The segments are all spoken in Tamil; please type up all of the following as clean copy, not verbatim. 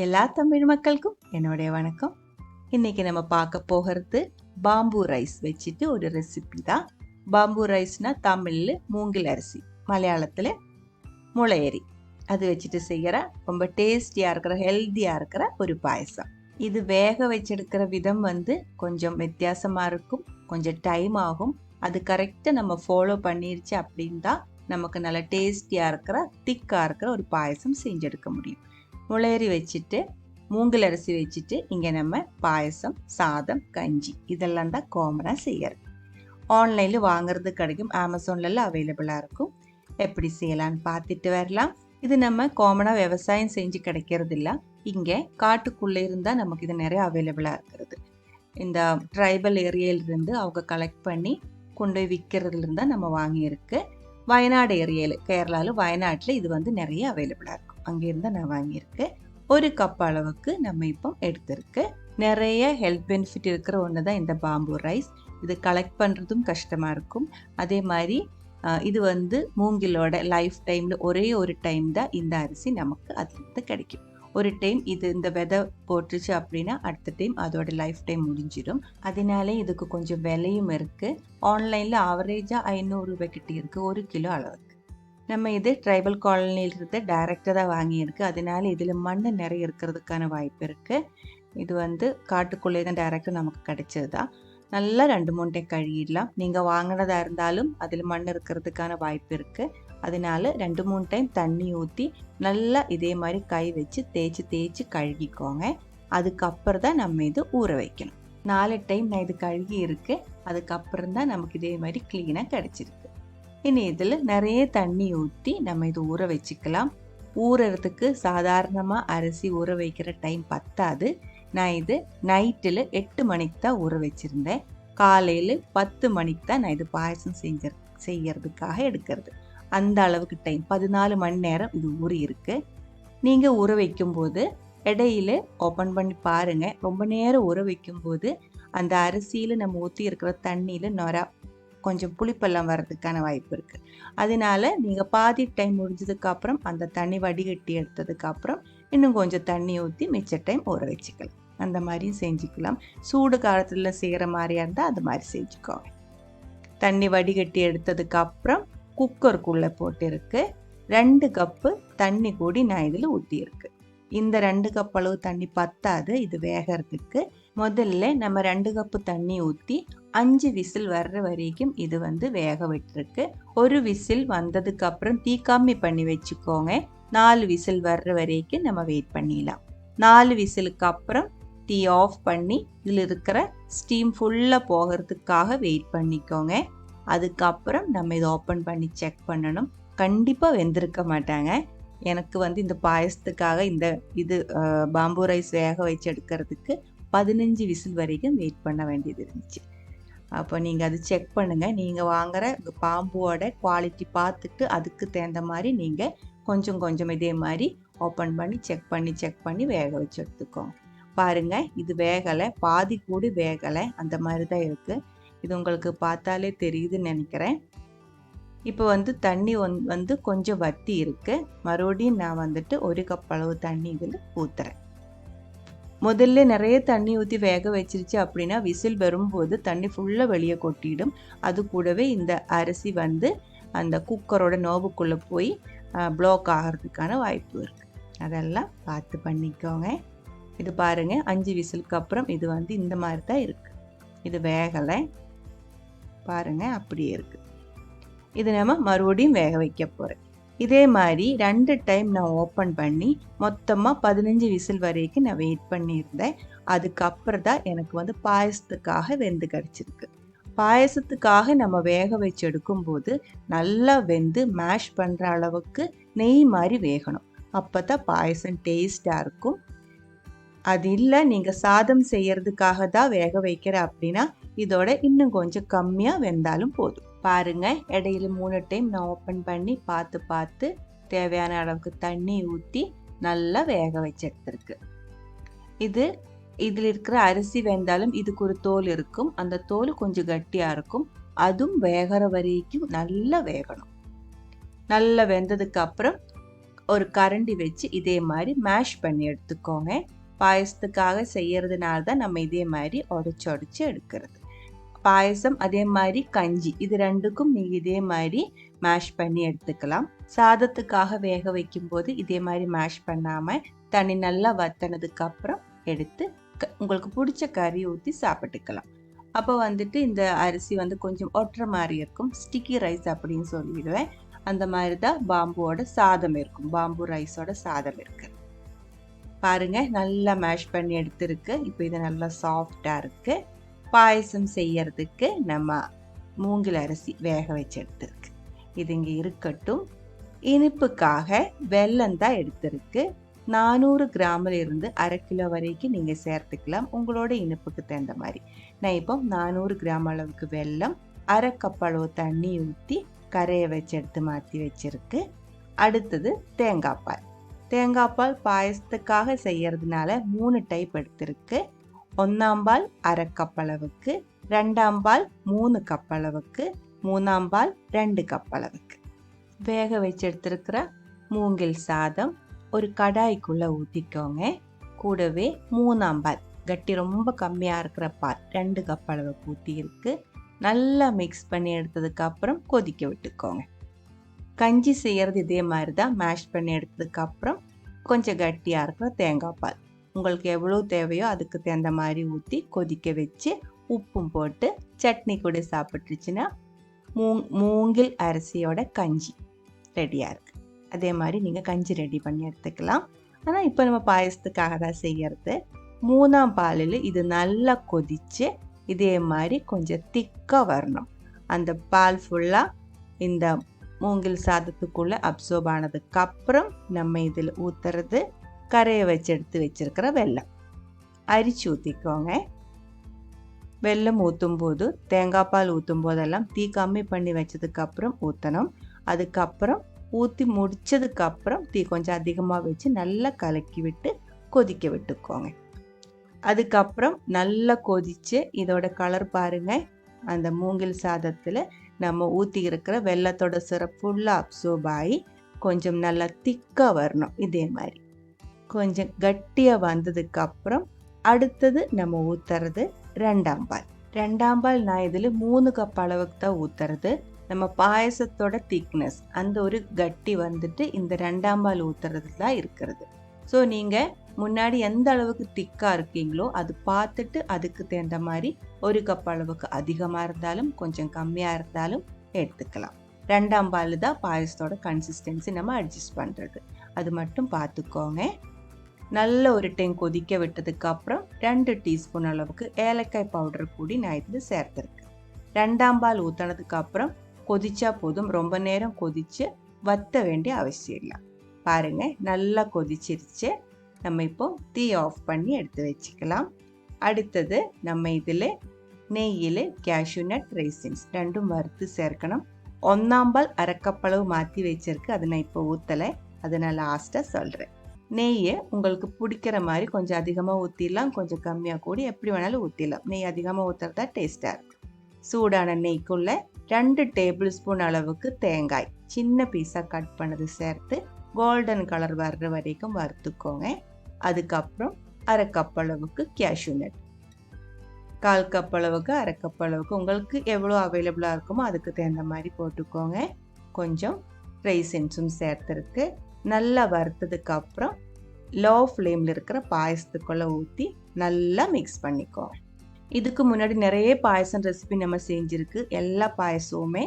எல்லா தமிழ் மக்களுக்கும் என்னுடைய வணக்கம். இன்னைக்கு நம்ம பார்க்க போகிறது பாம்பு ரைஸ் வச்சுட்டு ஒரு ரெசிபி தான். பாம்பு ரைஸ்னா தமிழ்ல மூங்கில் அரிசி, மலையாளத்தில் முளையரி. அது வச்சுட்டு செய்கிற ரொம்ப டேஸ்டியாக இருக்கிற ஹெல்த்தியாக இருக்கிற ஒரு பாயசம். இது வேக வச்செடுக்கிற விதம் கொஞ்சம் வித்தியாசமாக இருக்கும், கொஞ்சம் டைம் ஆகும். அது கரெக்டாக நம்ம ஃபாலோ பண்ணிருச்சு அப்படின்னு தான் நமக்கு நல்ல டேஸ்டியாக இருக்கிற திக்காக இருக்கிற ஒரு பாயசம் செஞ்செடுக்க முடியும். முளையரி வச்சுட்டு மூங்கில் அரிசி வச்சுட்டு இங்கே நம்ம பாயசம், சாதம், கஞ்சி இதெல்லாம் தான் காமனாக செய்யறது. ஆன்லைனில் வாங்குறது கிடைக்கும், அமேசான்லலாம் அவைலபிளாக இருக்கும். எப்படி செய்யலான்னு பார்த்துட்டு வரலாம். இது நம்ம காமனாக விவசாயம் செஞ்சு கிடைக்கிறது இல்லை, இங்கே காட்டுக்குள்ளே இருந்தால் நமக்கு இது நிறைய அவைலபிளாக இருக்கிறது. இந்த ட்ரைபல் ஏரியாவிலிருந்து அவங்க கலெக்ட் பண்ணி கொண்டு போய் விற்கிறதுல இருந்தால் நம்ம வாங்கியிருக்கு. வயநாடு ஏரியாவில், கேரளாவில் வயநாட்டில் இது நிறைய அவைலபிளாக இருக்கும். அங்கேருந்து நான் வாங்கியிருக்கேன். ஒரு கப் அளவுக்கு நம்ம இப்போ எடுத்திருக்கு. நிறைய ஹெல்த் பெனிஃபிட் இருக்கிற ஒன்று தான் இந்த பாம்பு ரைஸ். இது கலெக்ட் பண்ணுறதும் கஷ்டமாக இருக்கும். அதே மாதிரி இது மூங்கிலோட லைஃப் டைமில் ஒரே ஒரு டைம் தான் இந்த அரிசி நமக்கு அதுலேருந்து கிடைக்கும். ஒரு டைம் இது இந்த விதை போட்டுச்சு அப்படின்னா அடுத்த டைம் அதோட லைஃப் டைம் முடிஞ்சிடும். அதனாலே இதுக்கு கொஞ்சம் விலையும் இருக்குது. ஆன்லைனில் ஆவரேஜாக 500 ரூபாய் கிட்டே இருக்குது ஒரு கிலோ அளவுக்கு. நம்ம இது ட்ரைபல் காலனியிலிருந்து டைரெக்டாக தான் வாங்கியிருக்கு. அதனால இதில் மண் நிறைய இருக்கிறதுக்கான வாய்ப்பு இருக்குது. இது காட்டுக்குள்ளே தான் டைரெக்டாக நமக்கு கிடைச்சது தான். நல்லா 2-3 டைம் கழுகிடலாம். நீங்கள் வாங்கினதாக இருந்தாலும் அதில் மண் இருக்கிறதுக்கான வாய்ப்பு இருக்குது. அதனால 2-3 டைம் தண்ணி ஊற்றி நல்லா இதே மாதிரி கை வச்சு தேய்ச்சி கழுகிக்கோங்க. அதுக்கப்புறம் தான் நம்ம இது ஊற வைக்கணும். 4 டைம் நான் இது கழுகி இருக்கு. அதுக்கப்புறம் தான் நமக்கு இதே மாதிரி க்ளீனாக கிடச்சிருக்கு. இனி இதில் நிறைய தண்ணி ஊற்றி நம்ம இது ஊற வச்சுக்கலாம். ஊறுறதுக்கு சாதாரணமாக அரிசி ஊற வைக்கிற டைம் பத்தாது. நான் இது நைட்டில் 8 மணிக்கு தான் ஊற வச்சுருந்தேன். காலையில் 10 மணிக்கு தான் நான் இது பாயசம் செய்யறதுக்காக எடுக்கிறது. அந்த அளவுக்கு டைம் 14 மணி நேரம் இது ஊறி இருக்கு. நீங்கள் ஊற வைக்கும்போது இடையில ஓப்பன் பண்ணி பாருங்கள். ரொம்ப நேரம் ஊற வைக்கும்போது அந்த அரிசியில் நம்ம ஊற்றி இருக்கிற தண்ணியில் கொஞ்சம் புளிப்பெல்லாம் வர்றதுக்கான வாய்ப்பு இருக்குது. அதனால நீங்கள் பாதி டைம் முடிஞ்சதுக்கப்புறம் அந்த தண்ணி வடிகட்டி எடுத்ததுக்கப்புறம் இன்னும் கொஞ்சம் தண்ணி ஊற்றி மிச்ச டைம் ஊற வச்சுக்கலாம். அந்த மாதிரியும் செஞ்சுக்கலாம். சூடு காலத்தில் செய்கிற மாதிரியா இருந்தால் அது மாதிரி செஞ்சுக்கோங்க. தண்ணி வடிகட்டி எடுத்ததுக்கப்புறம் குக்கருக்குள்ளே போட்டிருக்கு. 2 கப்பு தண்ணி கூடி நான் இதில் ஊற்றியிருக்கு. இந்த 2 கப் அளவு தண்ணி பத்தாது இது வேகிறதுக்கு. முதல்ல நம்ம 2 கப்பு தண்ணி ஊற்றி 5 விசில் வர்ற வரைக்கும் இது வேக விட்டுருக்கு. ஒரு விசில் வந்ததுக்கு அப்புறம் தீ கம்மி பண்ணி வச்சுக்கோங்க. 4 விசில் வர்ற வரைக்கும் நம்ம வெயிட் பண்ணிடலாம். 4 விசிலுக்கு அப்புறம் தீ ஆஃப் பண்ணி இதில் இருக்கிற ஸ்டீம் ஃபுல்லாக போகிறதுக்காக வெயிட் பண்ணிக்கோங்க. அதுக்கப்புறம் நம்ம இதை ஓப்பன் பண்ணி செக் பண்ணணும். கண்டிப்பாக வெந்திருக்க மாட்டாங்க. எனக்கு இந்த பாயசத்துக்காக இது பாம்பு ரைஸ் வேக வச்சு எடுக்கிறதுக்கு 15 விசில் வரைக்கும் வெயிட் பண்ண வேண்டியது இருந்துச்சு. அப்போ நீங்கள் அது செக் பண்ணுங்கள். நீங்கள் வாங்குகிற பாம்போட குவாலிட்டி பார்த்துட்டு அதுக்கு தகுந்த மாதிரி நீங்கள் கொஞ்சம் இதே மாதிரி ஓப்பன் பண்ணி செக் பண்ணி வேக வச்சு எடுத்துக்கோங்க. பாருங்கள், இது வேகலை, பாதி கூடி வேகலை, அந்த மாதிரி தான் இருக்குது. இது உங்களுக்கு பார்த்தாலே தெரியுதுன்னு நினைக்கிறேன். இப்போ தண்ணி கொஞ்சம் வத்தி இருக்கு. மறுபடியும் நான் ஒரு கப் அளவு தண்ணி இதில் ஊற்றுறேன். முதல்ல நிறைய தண்ணி ஊற்றி வேக வச்சிருச்சு அப்படின்னா விசில் வரும்போது தண்ணி ஃபுல்லாக வெளியே கொட்டிடும். அது கூடவே இந்த அரிசி அந்த குக்கரோட நோவுக்குள்ளே போய் ப்ளாக் ஆகிறதுக்கான வாய்ப்பு இருக்குது. அதெல்லாம் பார்த்து பண்ணிக்கோங்க. இது பாருங்கள், 5 விசிலுக்கு அப்புறம் இது இந்த மாதிரி தான் இருக்குது. இது வேகலை பாருங்கள், அப்படியே இருக்குது. இது நம்ம மறுபடியும் வேக வைக்க போகிறேன். இதே மாதிரி 2 டைம் நான் ஓப்பன் பண்ணி மொத்தமாக 15 விசில் வரைக்கும் நான் வெயிட் பண்ணியிருந்தேன். அதுக்கப்புறம் தான் எனக்கு பாயசத்துக்காக வெந்து கிடச்சிருக்கு. பாயசத்துக்காக நம்ம வேக வச்சு எடுக்கும்போது நல்லா வெந்து மேஷ் பண்ணுற அளவுக்கு நெய் மாதிரி வேகணும். அப்போ தான் பாயசம் டேஸ்டாக இருக்கும். அது இல்லை நீங்கள் சாதம் செய்யறதுக்காக தான் வேக வைக்கிற அப்படின்னா இதோட இன்னும் கொஞ்சம் கம்மியாக வெந்தாலும் போதும். பாருங்க, இடையில 3 டைம் நான் ஓப்பன் பண்ணி பார்த்து தேவையான அளவுக்கு தண்ணி ஊற்றி நல்லா வேக வச்சு எடுத்துருக்கு. இதில் இருக்கிற அரிசி வெந்தாலும் இதுக்கு ஒரு தோல் இருக்கும். அந்த தோல் கொஞ்சம் கட்டியாக இருக்கும். அதுவும் வேகிற வரைக்கும் நல்லா வேகணும். நல்லா வெந்ததுக்கு அப்புறம் ஒரு கரண்டி வச்சு இதே மாதிரி மேஷ் பண்ணி எடுத்துக்கோங்க. பாயசத்துக்காக செய்யறதுனால தான் நம்ம இதே மாதிரி உடச்சு எடுக்கிறது. பாயசம் அதே மாதிரி கஞ்சி இது ரெண்டுக்கும் நீங்க இதே மாதிரி மேஷ் பண்ணி எடுத்துக்கலாம். சாதத்துக்காக வேக வைக்கும் போது இதே மாதிரி மேஷ் பண்ணாம தண்ணி நல்லா வத்தினதுக்கு அப்புறம் எடுத்து உங்களுக்கு பிடிச்ச கறி ஊற்றி சாப்பிட்டுக்கலாம். அப்போ வந்துட்டு இந்த அரிசி கொஞ்சம் ஒட்டுற மாதிரி இருக்கும். ஸ்டிக்கி ரைஸ் அப்படின்னு சொல்லிடுவேன். அந்த மாதிரி தான் பாம்புவோட சாதம் இருக்கும். பாம்பு ரைஸோட சாதம் இருக்கு. பாருங்க, நல்லா மேஷ் பண்ணி எடுத்துருக்கு. இப்போ இது நல்லா சாஃப்டா இருக்கு. பாயசம் செய்யறதுக்கு நம்ம மூங்கில் அரிசி வேக வச்சு எடுத்துருக்கு. இது இங்கே இருக்கட்டும். இனிப்புக்காக வெல்லம் தான் எடுத்திருக்கு. 400 கிராமில் இருந்து 1/2 கிலோ வரைக்கும் நீங்கள் சேர்த்துக்கலாம், உங்களோட இனிப்புக்கு தகுந்த மாதிரி. நான் இப்போ 400 கிராம் அளவுக்கு வெல்லம், 1/2 கப் அளவு தண்ணி ஊற்றி கரையை வச்சு எடுத்து மாற்றி வச்சிருக்கு. அடுத்தது தேங்காய் பால். தேங்காய் பால் பாயசத்துக்காக செய்யறதுனால 3 டைப் எடுத்திருக்கு. 1ஆம் பால் 1/2 கப் அளவுக்கு, 2ஆம் பால் 3 கப் அளவுக்கு, 3ஆம் பால் 2 கப் அளவுக்கு. வேக வச்சு எடுத்திருக்கிற மூங்கில் சாதம் ஒரு கடாய்க்குள்ள ஊற்றிக்கோங்க. கூடவே 3ஆம் பால் கட்டி ரொம்ப கம்மியாக இருக்கிற பால் 2 கப் அளவுக்கு ஊற்றி இருக்கு. நல்லா மிக்ஸ் பண்ணி எடுத்ததுக்கு அப்புறம் கொதிக்க விட்டுக்கோங்க. கஞ்சி செய்யறது இதே மாதிரி தான். மேஷ் பண்ணி எடுத்ததுக்கு அப்புறம் கொஞ்சம் கட்டியாக இருக்கிற தேங்காய் பால் உங்களுக்கு எவ்வளோ தேவையோ அதுக்கு தகுந்த மாதிரி ஊற்றி கொதிக்க வச்சு உப்பும் போட்டு சட்னி கூட சாப்பிட்டுருச்சுன்னா மூங்கில் அரிசியோட கஞ்சி ரெடியாக இருக்குது. அதே மாதிரி நீங்கள் கஞ்சி ரெடி பண்ணி எடுத்துக்கலாம். ஆனால் இப்போ நம்ம பாயசத்துக்காக தான் செய்யறது. 3ஆம் பாலில் இது நல்லா கொதித்து இதே மாதிரி கொஞ்சம் திக்காக வரணும். அந்த பால் ஃபுல்லாக இந்த மூங்கில் சாதத்துக்குள்ளே அப்சர்வ் ஆனதுக்கப்புறம் நம்ம இதில் ஊற்றுறது கரையை வச்சு எடுத்து வச்சிருக்கிற வெல்லம். அரிச்சு ஊற்றிக்கோங்க. வெல்லம் ஊற்றும் போது தேங்காய் பால் ஊற்றும் போதெல்லாம் தீ கம்மி பண்ணி வச்சதுக்கப்புறம் ஊற்றணும். அதுக்கப்புறம் ஊற்றி முடிச்சதுக்கப்புறம் தீ கொஞ்சம் அதிகமாக வச்சு நல்லா கலக்கி விட்டு கொதிக்க விட்டுக்கோங்க. அதுக்கப்புறம் நல்லா கொதிச்சு இதோட கலர் பாருங்க. அந்த மூங்கில் சாதத்தில் நம்ம ஊற்றி இருக்கிற வெல்லத்தோட சிரப் ஃபுல்லாக அப்சர்வ் ஆகி கொஞ்சம் நல்லா திக்காக வரணும். இதே மாதிரி கொஞ்சம் கட்டியாக வந்ததுக்கு அப்புறம் அடுத்தது நம்ம ஊற்றுறது 2ஆம் பால். 2ஆம் பால் நான் இதில் 3 கப் அளவுக்கு தான் ஊற்றுறது. நம்ம பாயசத்தோட திக்னஸ் அந்த ஒரு கட்டி வந்துட்டு இந்த 2ஆம் பால் ஊற்றுறது தான் இருக்கிறது. ஸோ நீங்கள் முன்னாடி எந்த அளவுக்கு திக்காக இருக்கீங்களோ அது பார்த்துட்டு அதுக்கு தகுந்த மாதிரி 1 கப் அளவுக்கு அதிகமாக இருந்தாலும் கொஞ்சம் கம்மியாக இருந்தாலும் எடுத்துக்கலாம். 2ஆம் பால் தான் பாயசத்தோட கன்சிஸ்டன்சி நம்ம அட்ஜஸ்ட் பண்ணுறது. அது மட்டும் பார்த்துக்கோங்க. நல்ல ஒரு டைம் கொதிக்க விட்டதுக்கு அப்புறம் 2 டீஸ்பூன் அளவுக்கு ஏலக்காய் பவுடர் கூடி நான் இதில் சேர்த்துருக்கேன். 2ஆம் பால் ஊற்றினதுக்கு அப்புறம் கொதிச்சா போதும். ரொம்ப நேரம் கொதிச்சு வத்த வேண்டிய அவசியம் இல்லை. பாருங்க, நல்லா கொதிச்சிருச்சு. நம்ம இப்போ தீ ஆஃப் பண்ணி எடுத்து வச்சுக்கலாம். அடுத்தது நம்ம இதில் நெய்யில் கேஷ்யூ நட் ரெய்சின்ஸ் ரெண்டும் வறுத்து சேர்க்கணும். 1ஆம் பால் 1/2 கப் அளவு மாற்றி வச்சிருக்கு. அதை நான் இப்போ ஊற்றலை, அதை நான் லாஸ்ட்டாக சொல்கிறேன். நெய்யை உங்களுக்கு பிடிக்கிற மாதிரி கொஞ்சம் அதிகமாக ஊற்றிடலாம், கொஞ்சம் கம்மியாக கூடி எப்படி வேணாலும் ஊற்றிடலாம். நெய் அதிகமாக ஊற்றுறதா டேஸ்ட்டாக இருக்கும். சூடான நெய்க்குள்ளே 2 டேபிள் ஸ்பூன் அளவுக்கு தேங்காய் சின்ன பீஸாக கட் பண்ணது சேர்த்து கோல்டன் கலர் வர்ற வரைக்கும் வறுத்துக்கோங்க. அதுக்கப்புறம் 1/2 கப் அளவுக்கு கேஷ்யூ நட், 1/4 கப் அளவுக்கு, 1/2 கப் அளவுக்கு உங்களுக்கு எவ்வளோ அவைலபிளாக இருக்குமோ அதுக்கு தகுந்த மாதிரி போட்டுக்கோங்க. கொஞ்சம் ரைசின்ஸும் சேர்த்துருக்கு. நல்லா வறுத்ததுக்கு அப்புறம் லோ ஃப்ளேமில் இருக்கிற பாயசத்துக்குள்ளே ஊற்றி நல்லா மிக்ஸ் பண்ணிக்கோங்க. இதுக்கு முன்னாடி நிறைய பாயசம் ரெசிபி நம்ம செஞ்சுருக்கு. எல்லா பாயசமுமே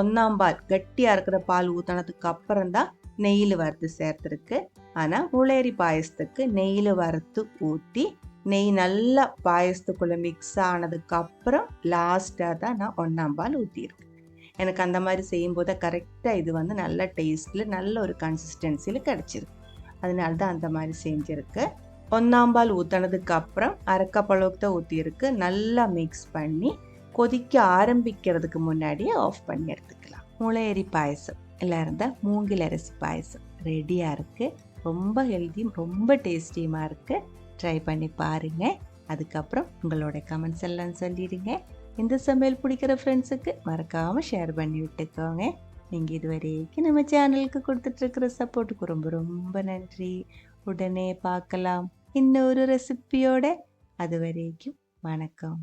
1ஆம் பால் கட்டியாக இருக்கிற பால் ஊற்றினதுக்கு அப்புறம் தான் நெய்யில் வறுத்து சேர்த்துருக்கு. ஆனால் முளையரி பாயசத்துக்கு நெய்யில் வறுத்து ஊற்றி நெய் நல்லா பாயசத்துக்குள்ளே மிக்ஸ் ஆனதுக்கு அப்புறம் லாஸ்ட்டாக தான் நான் 1ஆம் பால் ஊற்றியிருக்கேன். எனக்கு அந்த மாதிரி செய்யும்போது கரெக்டாக இது நல்ல டேஸ்ட்டில் நல்ல ஒரு கன்சிஸ்டன்சியில் கிடச்சிருக்கு. அதனால தான் அந்த மாதிரி செஞ்சுருக்கு. 1ஆம் பால் ஊற்றினதுக்கு அப்புறம் 1/2 கப் அளவுக்கு தான் ஊற்றிருக்கு. நல்லா மிக்ஸ் பண்ணி கொதிக்க ஆரம்பிக்கிறதுக்கு முன்னாடியே ஆஃப் பண்ணி எடுத்துக்கலாம். முளையரி பாயசம் இல்லை இருந்தால் மூங்கில் அரிசி பாயசம் ரெடியாக இருக்குது. ரொம்ப ஹெல்த்தியும் ரொம்ப டேஸ்டியுமாக இருக்குது. ட்ரை பண்ணி பாருங்கள். அதுக்கப்புறம் உங்களோட கமெண்ட்ஸ் எல்லாம் சொல்லிடுங்க. இந்த சமையல் பிடிக்கிற ஃப்ரெண்ட்ஸுக்கு மறக்காமல் ஷேர் பண்ணி விட்டுக்கோங்க. நீங்கள் இதுவரைக்கும் நம்ம சேனலுக்கு கொடுத்துட்ருக்கிற சப்போர்ட்டுக்கு ரொம்ப ரொம்ப நன்றி. உடனே பார்க்கலாம் இன்னொரு ரெசிபியோட. அது வரைக்கும் வணக்கம்.